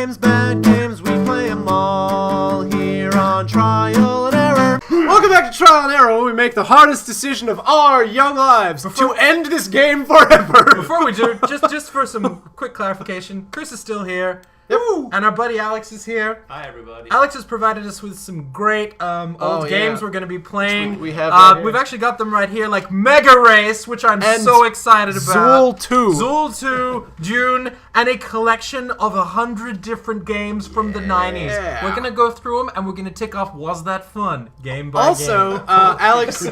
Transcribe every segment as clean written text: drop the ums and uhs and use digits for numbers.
bad games, we play them all here on Trial and Error. Welcome back to Trial and Error, where we make the hardest decision of our young lives to end this game forever. Before we do, just for some quick clarification, Chris is still here. Yep. And our buddy Alex is here. Hi, everybody. Alex has provided us with some great old games we're going to be playing. We have we've actually got them right here, like Mega Race, which I'm so excited about. Zool 2. Zool 2, Dune, and a collection of 100 different games from the 90s. We're going to go through them, and we're going to tick off, was that fun? Game by also, game. Alex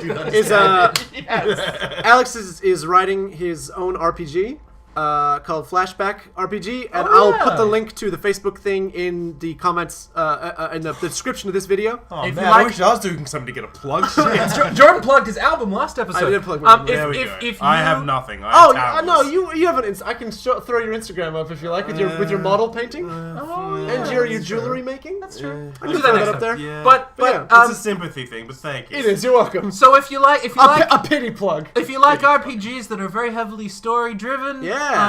is writing his own RPG. Called Flashback RPG, and I'll put the link to the Facebook thing in the comments, in the description of this video. Oh if man, you like, I wish I was doing something to get a plug. Jordan plugged his album last episode. I did plug my album. There we go. If I have nothing. No, you have an. I can throw your Instagram up if you like with your model painting and your jewelry making. That's true. I can throw that up there. Yeah. But it's a sympathy thing, but thank you. It is. You're welcome. So if you like a pity plug. If you like RPGs that are very heavily story driven,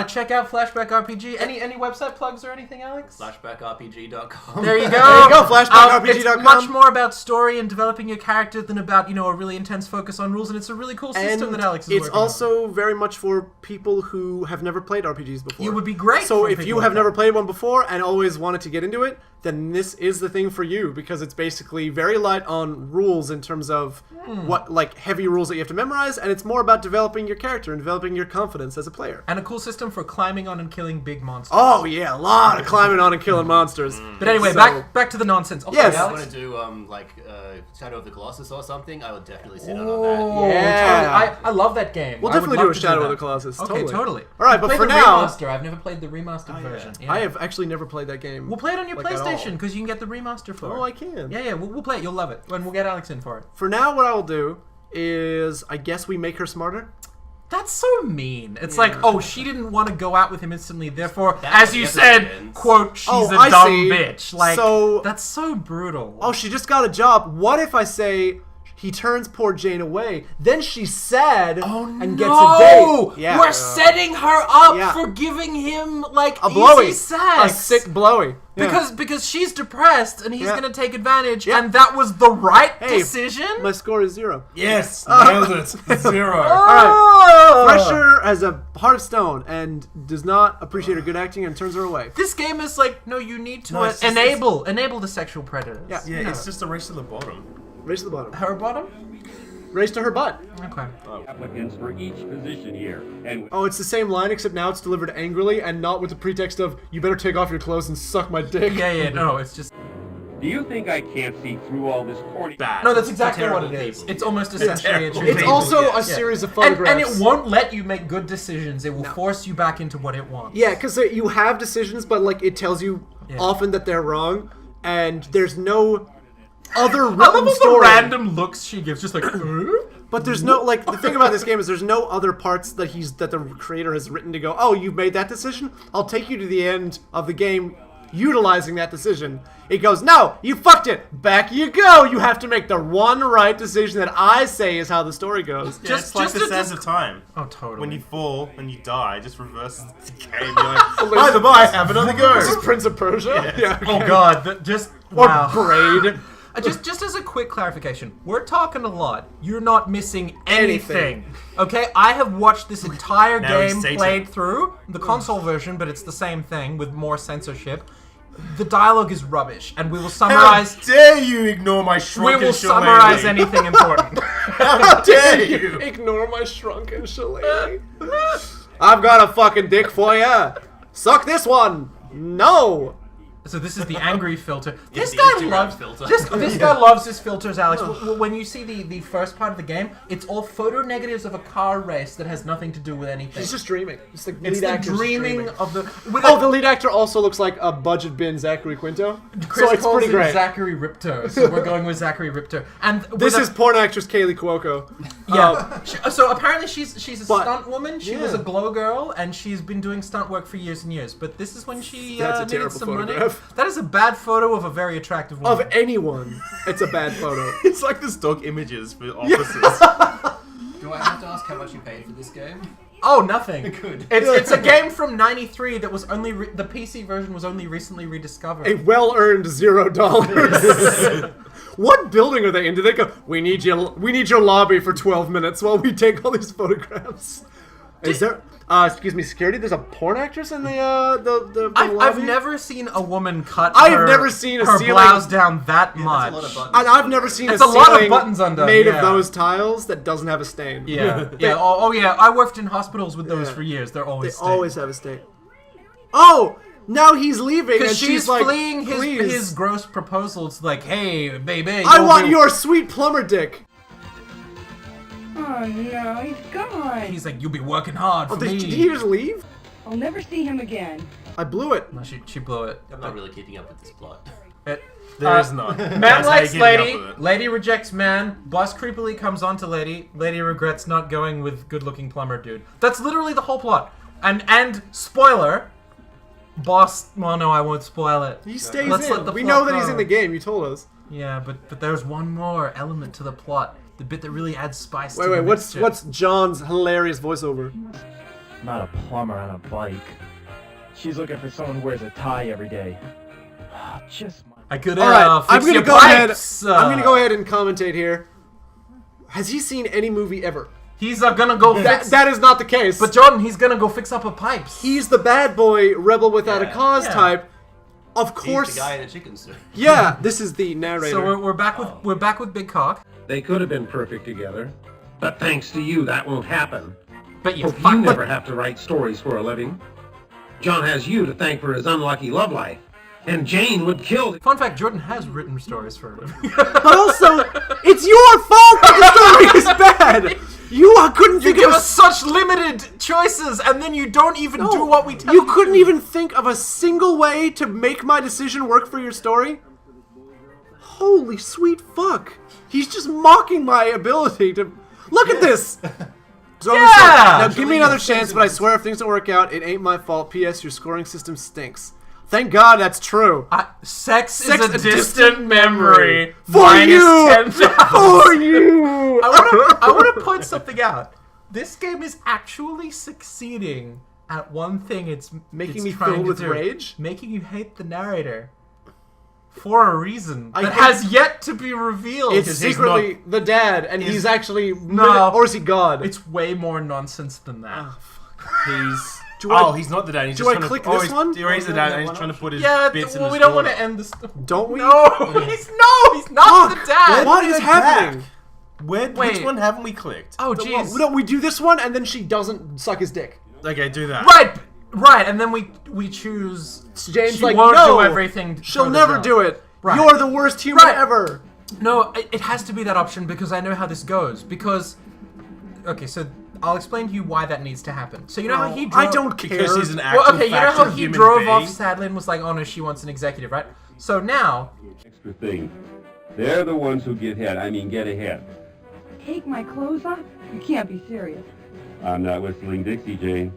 check out Flashback RPG. Any website plugs or anything, Alex? FlashbackRPG.com. There you go. There you go. FlashbackRPG.com. It's much more about story and developing your character than about a really intense focus on rules, and it's a really cool system that Alex is working on. It's also very much for people who have never played RPGs before. You would be great. So if you have never played one before and always wanted to get into it, then this is the thing for you, because it's basically very light on rules in terms of heavy rules that you have to memorize, and it's more about developing your character and developing your confidence as a player. And a cool system for climbing on and killing big monsters. Oh yeah, a lot of climbing on and killing monsters. But anyway, back to the nonsense. Okay, yes. If I want to do Shadow of the Colossus or something, I would definitely sit down on that. Yeah. Totally. I love that game. We'll definitely do a Shadow of the Colossus. Okay, totally. All right, but for now, remaster. I've never played the remastered version. Yeah. I have actually never played that game. We'll play it on your PlayStation because you can get the remaster for it. Oh, I can. Yeah, we'll play it. You'll love it, and we'll get Alex in for it. For now, what I will do is, I guess we make her smarter. That's so mean. It's like, she didn't want to go out with him instantly, therefore, as you said, quote, she's a dumb bitch. Like, that's so brutal. Oh, she just got a job. What if I say he turns poor Jane away, then she's sad and gets a date? Yeah. We're setting her up for giving him, like, a blowy. easy sex. A sick blowy. Yeah. Because she's depressed and he's going to take advantage, and that was the right decision? My score is 0. Yes, nailed it. 0. Alright. Thresher has a heart of stone and does not appreciate her good acting and turns her away. This game is like, no, you need to enable the sexual predators. Yeah, it's just a race to the bottom. Race to the bottom. Her bottom? Race to her butt. Okay. Applicants for each position here. And it's the same line, except now it's delivered angrily and not with the pretext of, you better take off your clothes and suck my dick. No, it's just... do you think I can't see through all this corny... Bad. No, that's exactly what it is. It's almost essentially a It's also a series of photographs. And it won't let you make good decisions. It will force you back into what it wants. Yeah, because you have decisions, but it tells you often that they're wrong, and there's no other written I love all story. the random looks she gives, just like... But there's no, the thing about this game is there's no other parts that the creator has written to go, oh, you made that decision? I'll take you to the end of the game utilizing that decision. It goes, no, you fucked it. Back you go. You have to make the one right decision that I say is how the story goes. Just like the sands of time. Oh, totally. When you fall and you die, it just reverses the decay. And you're like, by the by, have another go. This is Prince of Persia? Yeah. Okay. Oh god, Or Braid. Just as a quick clarification, we're talking a lot. You're not missing anything. Okay, I have watched this entire game played through, the console version, but it's the same thing with more censorship. The dialogue is rubbish, and we will summarize... How dare you ignore my shrunken We will shillelagh. summarize anything important. How dare you? Ignore my shrunken shillelagh. I've got a fucking dick for ya. Suck this one. No. So this is the angry filter. This the guy Instagram loves filter. This guy loves his filters, Alex. When you see the first part of the game, it's all photo negatives of a car race that has nothing to do with anything. He's just dreaming. It's the It's lead the actor's dreaming of the... the lead actor also looks like a budget bin Zachary Quinto. Chris so it's calls pretty him great. Zachary Ripto, so we're going with Zachary Ripto. And This is porn actress Kaylee Cuoco. Yeah. So apparently she's a stunt woman. She was a glow girl, and she's been doing stunt work for years and years. But this is when she That's a needed terrible some money. photograph. That is a bad photo of a very attractive woman. Of anyone, it's a bad photo. It's like the stock images for officers. Do I have to ask how much you paid for this game? Oh, nothing. Good. It's a game from '93 that was only the PC version was only recently rediscovered. A well-earned $0. What building are they in? Do they go, we need your lobby for 12 minutes while we take all these photographs? Is there, excuse me, security, there's a porn actress in the lobby? I've never seen a woman cut I've never seen a her ceiling- blouse down that That's much. a lot of buttons. And I've never seen It's a a lot of ceiling buttons undone, made yeah. of those tiles that doesn't have a stain. Yeah, yeah. Oh, yeah. I worked in hospitals with those for years. They're They always stained. always have a stain. Oh! Now he's leaving and Because she's like, fleeing please. his gross proposals, like, "Hey, baby, I want your sweet plumber dick. Oh no, he's gone. He's like, "You'll be working hard for Oh, me." did he just leave? I'll never see him again. I blew it. No, she blew it. I'm not really keeping up with this plot. There is none. Man That's how likes you keep lady, up with it. lady rejects man, boss creepily comes on to lady, lady regrets not going with good-looking plumber dude. That's literally the whole plot. And spoiler, boss. Well, no, I won't spoil it. He stays Let's in. let the We plot know that he's go. in the game. You told us. Yeah, but there's one more element to the plot. The bit that really adds spice to Wait, the what's mixture. John's hilarious voiceover? Not a plumber on a bike. She's looking for someone who wears a tie every day. Just my... I could All right, fix I'm gonna your go ahead. pipes. I'm gonna go ahead and commentate here. Has he seen any movie ever? He's gonna go fix. That is not the case. But Jordan, he's gonna go fix up her pipes. he's the bad boy, rebel without a Yeah. cause Yeah. type. Of He's course. the guy in a chicken suit. Yeah, this is the narrator. So we're back with Big Cock. They could have been perfect together. But thanks to you, that won't happen. But you You fuck. never have to write stories for a living. John has you to thank for his unlucky love life. And Jane would kill... Fun fact: Jordan has written stories for him. But also, it's your fault that the story is bad. You couldn't You think give of us such limited choices, and then you don't even do what we tell You couldn't even think of a single way to make my decision work for your story? Holy sweet fuck. He's just mocking my ability to... Look at this! So I'm gonna say, Yeah! now give me another chance, but I swear if things don't work out, it ain't my fault. P.S. Your scoring system stinks. Thank God that's true. Sex is Sex a distant memory. For Minus you! 10,000. For you! I want to point something out. This game is actually succeeding at one thing. It's Making me trying filled to with do. rage? Making you hate the narrator. For a reason I that think- has yet to be revealed. It's he's secretly the dad, and he's actually... No. Or is he God? It's way more nonsense than that. He's... Do I- he's not the dad. He's do just I trying click to, this he's, one? Or he's the dad and he's trying to put his Yeah, bits in well, his we don't want daughter. to end this. Don't we? No, he's not the dad. What is happening? Which Wait. one haven't we clicked? Oh, Well, jeez. no, we do this one, and then she doesn't suck his dick. Okay, do that. Right, and then we choose. James she like, won't no, do everything. she'll further never down. do it. Right. You're the worst human Right. ever. No, it has to be that option because I know how this goes. Because, okay, so I'll explain to you why that needs to happen. So you know how he drove. I don't care. Because he's an actual Well, okay, you know how factual he human drove being. off sadly and was like, "Oh no, she wants an executive," right? So now, Extra thing. They're the ones who get get ahead. Take my clothes off? You can't be serious. I'm not whistling Dixie, Jane.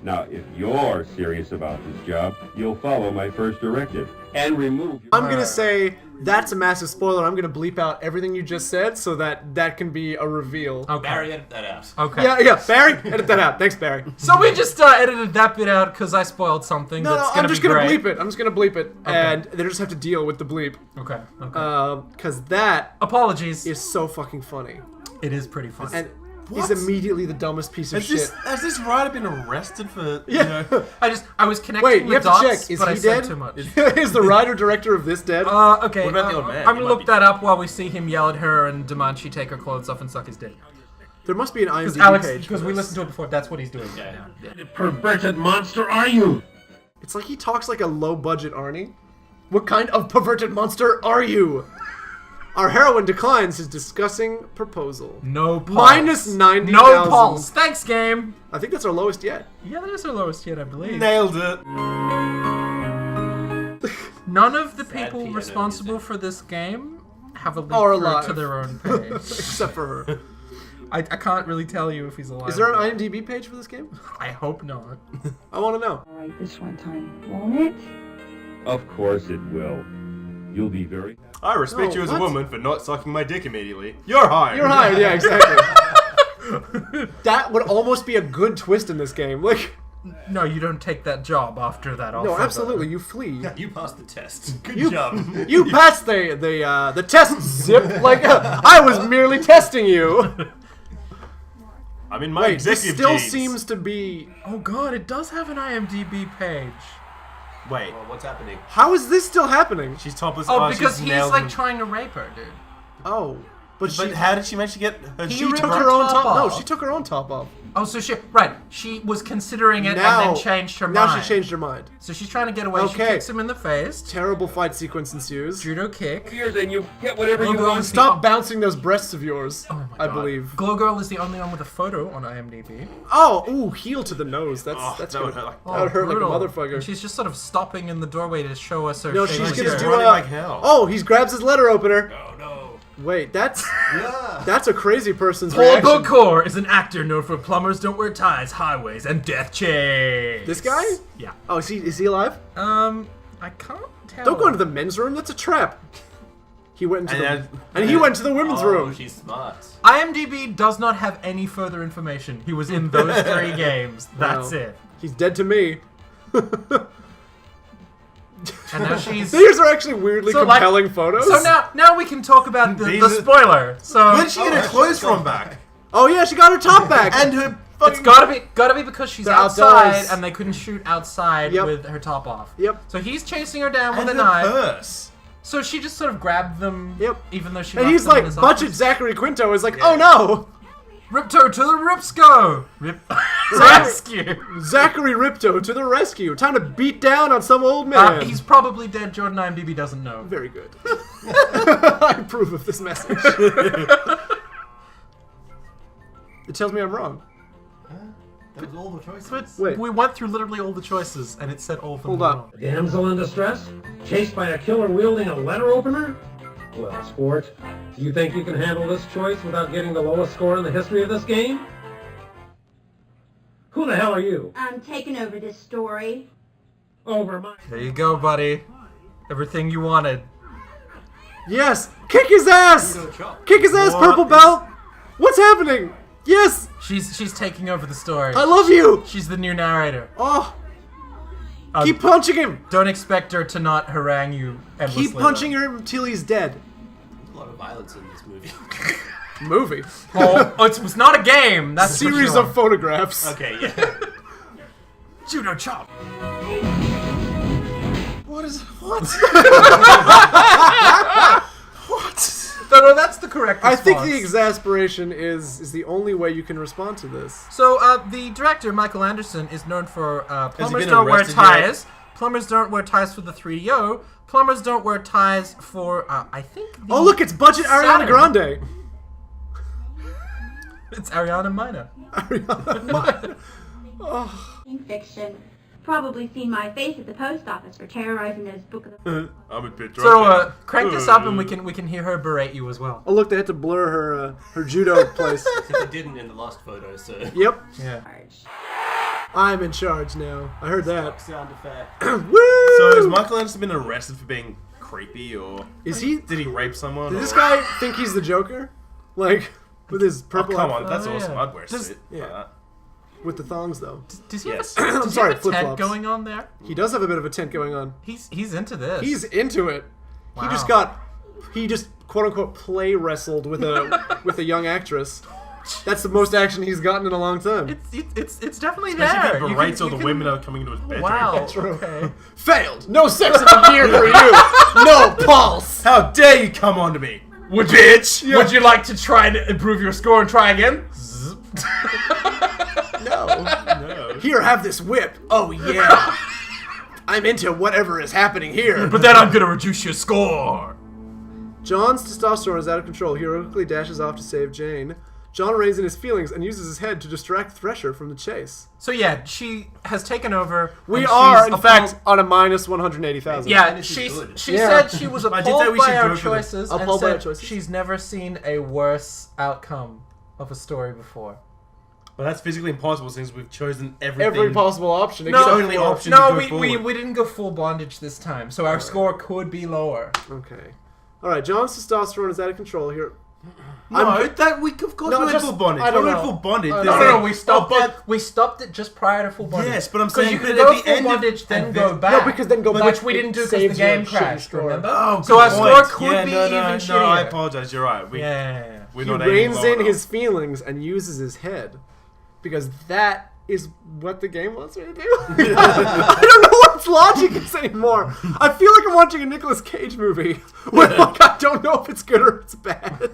Now, if you're serious about this job, you'll follow my first directive and remove your... I'm gonna say that's a massive spoiler. I'm gonna bleep out everything you just said so that can be a reveal. okay, Barry, edit that out. okay. Yeah, Barry, edit that out. Thanks, Barry. So we just edited that bit out because I spoiled something. No, that's I'm gonna just be gonna great. bleep it. I'm just gonna bleep it, and they just have to deal with the bleep. Okay. Okay. Because that Apologies. is so fucking funny, It is pretty fun. and What? he's immediately the dumbest piece of shit. Has this writer been arrested for, Yeah. you know... I was connecting Wait, the you have dots, to check. Is but he I said dead? too much. Is the writer director of this dead? Okay. What about the old man? I'm He gonna might look be- that up while we see him yell at her and demand she take her clothes off and suck his dick. There must be an Because IMDb Alex, page. because we listened to it before, that's what he's doing. Yeah. Perverted monster are you? It's like he talks like a low-budget Arnie. What kind of perverted monster are you? Our heroine declines his disgusting proposal. No pulse. Minus 90,000. No pulse. Thanks, game. I think that's our lowest yet. Yeah, that is our lowest yet, I believe. Nailed it. None of the Sad people piano responsible music. for this game have a link Are through alive. to their own page. Except for her. I can't really tell you if he's alive. Is there or an not. IMDb page for this game? I hope not. I want to know. All right, this one time, won't it? Of course it will. You'll be very... I respect No, you as what? a woman for not sucking my dick immediately. You're hired. You're hired, yeah, exactly. That would almost be a good twist in this game. Like, No, you don't take that job after that offer. no, absolutely, you flee. You passed the test. Good You, job. you passed the test, Zip. Like, I was merely testing you. I'm in my Wait, this executive still Gs. seems to be... Oh god, it does have an IMDb page. Wait, Well, what's happening? How is this still happening? she's topless. Oh, because she's he's nailed like him. trying to rape her, dude. Oh, but But she... how did she manage to get her? She ripped took her her own top top. No, off. she took her own top off. Oh, so she was considering it Now, and then changed her now mind. she changed her mind. So she's trying to get away. She Okay. kicks him in the face. Terrible fight sequence ensues. Judo kick. Here, then you get whatever Glow you Girl want. is Stop bouncing those breasts of yours. Oh my I God. believe. Glow Girl is the only one with a photo on IMDb. Oh, ooh, heel to the nose. That's Oh, that's that would gonna, hurt like- that would hurt brutal. like a motherfucker. And she's just sort of stopping in the doorway to show us her. No, shapely she's She's gonna skirt. do running a... like hell. Oh, he grabs his letter opener. Oh no. Wait, that's Yeah. that's a crazy person's Paul reaction. Bocor is an actor known for Plumbers Don't Wear Ties, Highways, and Death Chase. This guy? Yeah. Oh, is he alive? I can't tell. Don't go into the men's room. That's a trap. He went into And and he went to the women's Oh, room. she's smart. IMDb does not have any further information. He was in those 3 games. That's Wow. it. He's dead to me. And now she's. These are actually weirdly So, like- compelling photos. So now we can talk about the These are- spoiler. So Where did she get her Oh, clothes that's from back? Oh yeah, she got her top back. And her it's fucking. gotta be because she's They're outside outdoors. and they couldn't shoot outside Yep. with her top off. Yep. So he's chasing her down And with her a knife. purse. So she just sort of grabbed them. Yep. Even though she. And left he's them in like, his budget office. Zachary Quinto is like, oh no, Ripto to the Ripsco. Rescue. Zachary Ripto to the rescue. Time to beat down on some old man. He's probably dead. Jordan IMDb doesn't know. Very good. I approve of this message. It tells me I'm wrong. That was all the choices. But Wait. we went through literally all the choices, and it said all of them. Hold were up. wrong. A damsel in distress? Chased by a killer wielding a letter opener? Well, sport, do you think you can handle this choice without getting the lowest score in the history of this game? Who the hell are you? I'm taking over this story. Over my... There you go, buddy. Everything you wanted. Yes, kick his ass. Judo chop. Kick his ass, What purple is- belt. What's happening? Yes, She's taking over the story. I love you. She's the new narrator. Oh, keep punching him. Don't expect her to not harangue you endlessly. Keep punching him until he's dead. A lot of violence in this movie. Movie. Oh, it was not a game. That's for Series sure. of photographs. Okay, yeah. judo chop. What is what? What? No, that's the correct I response. think the exasperation is the only way you can respond to this. So, the director, Michael Anderson, is known for Plumbers been Don't Wear arrested Ties. Plumbers Don't Wear Ties for the 3DO. Plumbers Don't Wear Ties for, I think the Oh look, it's budget Ariana Saturn. Grande. It's Ariana Minor. In fiction. Probably seen my face at the post office for terrorizing those book of the... I'm a bit drunk. So, now. crank this up and we can hear her berate you as well. Oh look, they had to blur her judo place. Except they didn't in the last photo, so. Yep, Yeah. charge. I'm in charge now. I heard that. Sound effect. Woo! So has Michael Anderson been arrested for being creepy, or Is he? did he rape someone? Does this or- guy think he's the Joker? Like with his Oh, purple come on, outfit? that's Oh, awesome. yeah. I'd wear a Does- suit. yeah. With the thongs though. Does he Yes. have a, I'm does sorry, he have a tent flip-flops. going on there? He does have a bit of a tent going on. He's into this. He's into it. Wow. He just quote unquote play wrestled with a young actress. That's the most action he's gotten in a long time. It's definitely Especially there. if he berates all the women that are coming into his bedroom. Wow. True. Okay. Failed. No sex in the year for you. No pulse. How dare you come on to me, bitch! Would you like to try to improve your score and try again? No. No. Here, have this whip. Oh yeah. I'm into whatever is happening here. But then I'm gonna reduce your score. John's testosterone is out of control. He heroically dashes off to save Jane. John reins in his feelings and uses his head to distract Thresher from the chase. So yeah, she has taken over. We and are, she's in fact, on a minus 180,000. Yeah, This is she good. said she was I did say appalled we by should our go for the- choices and Appalled by our said choices. she's never seen a worse outcome of a story before. But that's physically impossible since we've chosen everything. Every possible option. No, except only for- option. No, to go we forward. didn't go full bondage this time, so our score could be lower. Okay. Alright, John's testosterone is out of control here. No, that we of course No, we went just- full bondage. I don't We went know. full bondage. No, we stopped Oh, it. We stopped it just prior to full bondage. Yes, but I'm 'Cause saying you but could at go the full end of- bondage, then and go then- back. No, because then go back, which we didn't do because the saves game your shitty crashed. score. Remember? Oh, So our good score point. could be no, even no, shittier. I apologize. You're right. Yeah. We're He not aiming reins low in enough. his feelings and uses his head. Because that is what the game wants me to do. I don't know what its logic is anymore. I feel like I'm watching a Nicolas Cage movie where like, I don't know if it's good or it's bad.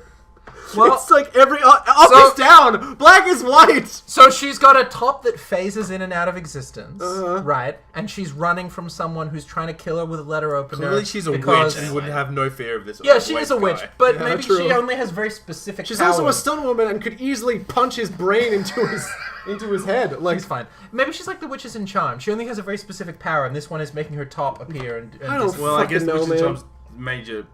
Well, it's like every up so- is down, black is white. So she's got a top that phases in and out of existence, Uh-huh. right? And she's running from someone who's trying to kill her with a letter opener. Clearly, she's a because- witch and wouldn't have no fear of this. Yeah, she is a witch, guy. but Yeah, maybe true. she only has very specific She's powers. also a stun woman and could easily punch his brain into his head. Like She's fine. Maybe she's like the witches in Charm. She only has a very specific power, and this one is making her top appear. And I don't just- Well, I guess fucking know, Witch man. Charm's major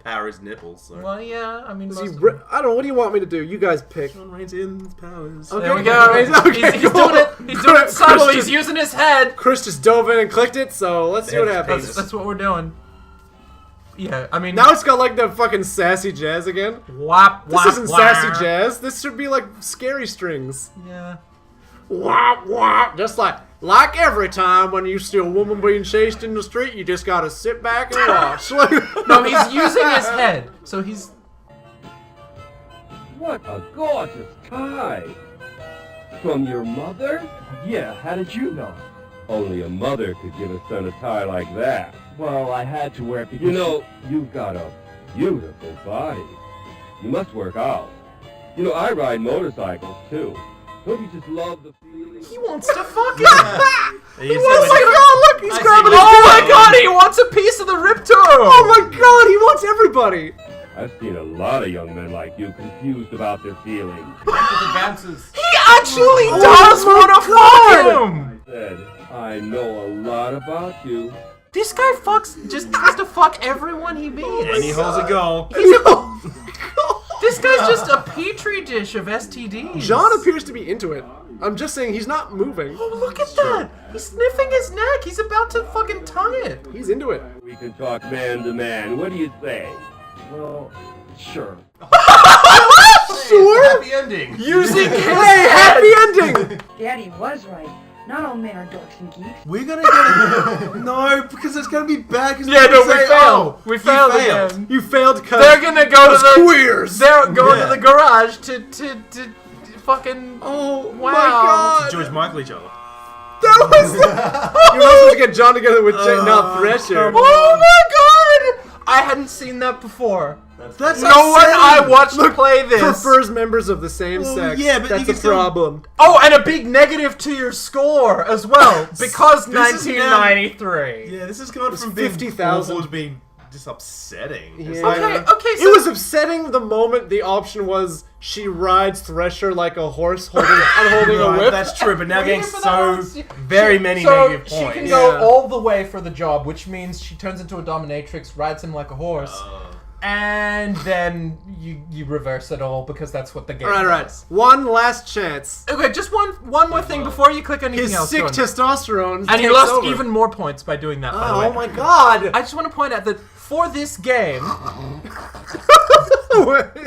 power is nipples. So. Well, yeah, I mean, Is most he of ri- them. I don't know. What do you want me to do? You guys pick. Sean reigns in his powers. Okay. There we go. Okay, He's cool. doing it. He's doing it subtle. Chris He's just- using his head. Chris just dove in and clicked it, so let's see what There's happens. penis. That's what we're doing. Yeah, I mean, Now it's got like the fucking sassy jazz again. whap, This whap, isn't whap. sassy jazz. This should be like scary strings. Yeah. Wop wop. Just like every time when you see a woman being chased in the street, you just gotta sit back and watch. No, he's using his head, so he's. What a gorgeous tie! From your mother? Yeah, how did you know? Only a mother could give a son a tie like that. Well, I had to wear it because You know, you've got a beautiful body. You must work out. You know, I ride motorcycles too. Don't you just love the feeling? He wants to fuck him. You Oh see my god, look, he's grabbing his Oh my dick. god, he wants a piece of the ripto. Oh my god, he wants everybody. I've seen a lot of young men like you confused about their feelings. Advances. He actually does my want to fuck him. I said, I know a lot about you. This guy just tries to fuck everyone he meets. And he holds a goal. This guy's just a petri dish of STDs. John appears to be into it. I'm just saying he's not moving. Oh, look at that. He's sniffing his neck. He's about to fucking tongue it. He's into it. We can talk man to man. What do you say? well, sure. Sure. Happy ending. Using his Hey, happy ending. Daddy was right. Not all men are dorks and geeks. We're gonna get it. No, because it's gonna be bad. Cause Yeah, they're no, gonna we say, failed. Oh, We you failed failed. again. You failed because They're gonna go to the queers. They're going Yeah. to the garage to fucking. Oh my Wow. god. George Michael each other. That was. You're not supposed to get John together with not Thresher. Oh my god! I hadn't seen that before. That's No one I watched play this. Prefers members of the same Well, sex. yeah, but that's you can a still- problem. Oh, and a big negative to your score as well because This is 1993. Yeah, this is going It's from being 50,000. awful to being just upsetting. It's Yeah. like, Okay, It was upsetting the moment the option was she rides Thresher like a horse holding a right, whip. that's true, but now getting For that so one, she- very many so negative she points. can go Yeah. all the way for the job, which means she turns into a dominatrix, rides him like a horse, and then you reverse it all because that's what the game All right. does. One last chance. Okay, just one more thing before you click anything His else. sick Jordan. testosterone. And he takes lost over. even more points by doing that, by the way. Oh my god! I just want to point out that for this game,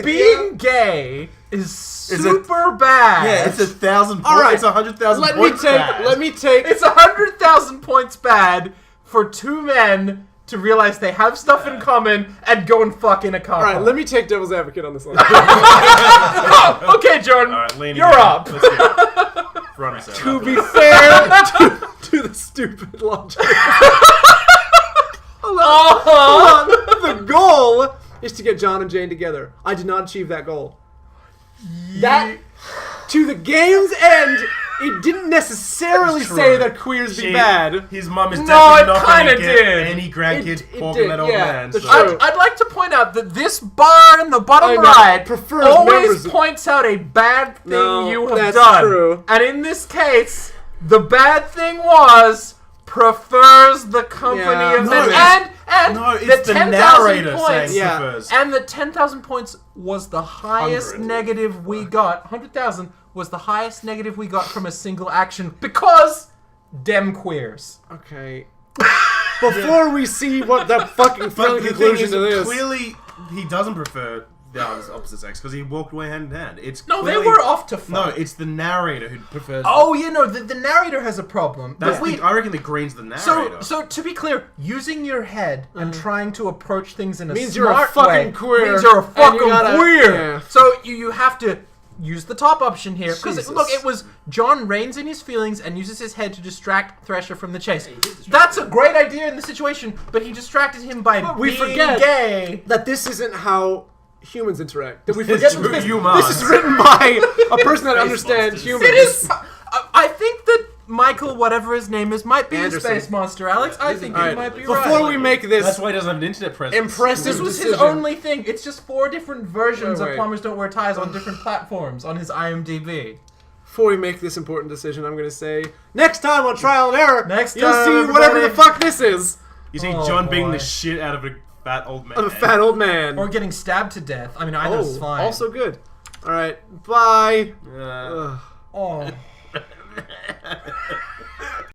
being gay is super bad. Yeah, it's 1,000 points. All right. It's 100,000 let me points. take. bad. Let me take. It's 100,000 points bad for two men to realize they have stuff in common and go and fuck in a car. All right, let me take devil's advocate on this one. Oh, okay, Jordan, All right, leaning you're in. up. Let's go. Run us To out. be fair to the stupid logic. Hold on. The goal is to get John and Jane together. I did not achieve that goal. That to the game's end, it didn't necessarily It's true. say that queers be bad. His mum is No, definitely it not going kinda to get did. any grandkids It talking did, that old yeah, man. that's So. true. I'd like to point out that this bar in the I bottom know, right prefers always members- points out a bad thing No, you have that's done. true. And in this case, the bad thing was prefers the company Yeah. of No, men. it's- And No, it's the the 10,000 narrator points. saying Yeah. prefers. And the 10,000 points was the highest 100. negative we got. 100,000 was the highest negative we got from a single action because dem queers. Okay. Before we see what the fucking But thrilling the thing conclusion is, to this. clearly he doesn't prefer the opposite sex because he walked away hand in hand. It's No, they clearly- were off to fight. No, it's the narrator who prefers. Oh, you know, the narrator has a problem. That's But I reckon the green's the narrator. So to be clear, using your head and trying to approach things in a Means smart you're a fucking way queer, means you're a and you fucking gotta- queer. yeah. So you have to use the top option here because Jesus. look, it was John reins in his feelings and uses his head to distract Thresher from the chase. That's a great idea in the situation, but he distracted him by we being forget gay. that this isn't how humans interact. That we It's forget true that humans. this is written by a person that understands monsters. humans. It is. I think that Michael, whatever his name is, might be Anderson. a space monster. Alex, I think All you right, might be before right. we make this That's why he doesn't have an internet presence. impressive This was his decision, only thing. It's just 4 different versions Wait. of Plumbers Don't Wear Ties on different platforms on his IMDb. before we make this important decision, I'm going to say, next time on Trial and Error, Next you'll time, see whatever the everybody. fuck this is. You see Oh, John beating boy. the shit out of a fat old man. Of a fat old man. Or getting stabbed to death. I mean, either's fine. also good. All right, bye. Uh, Oh.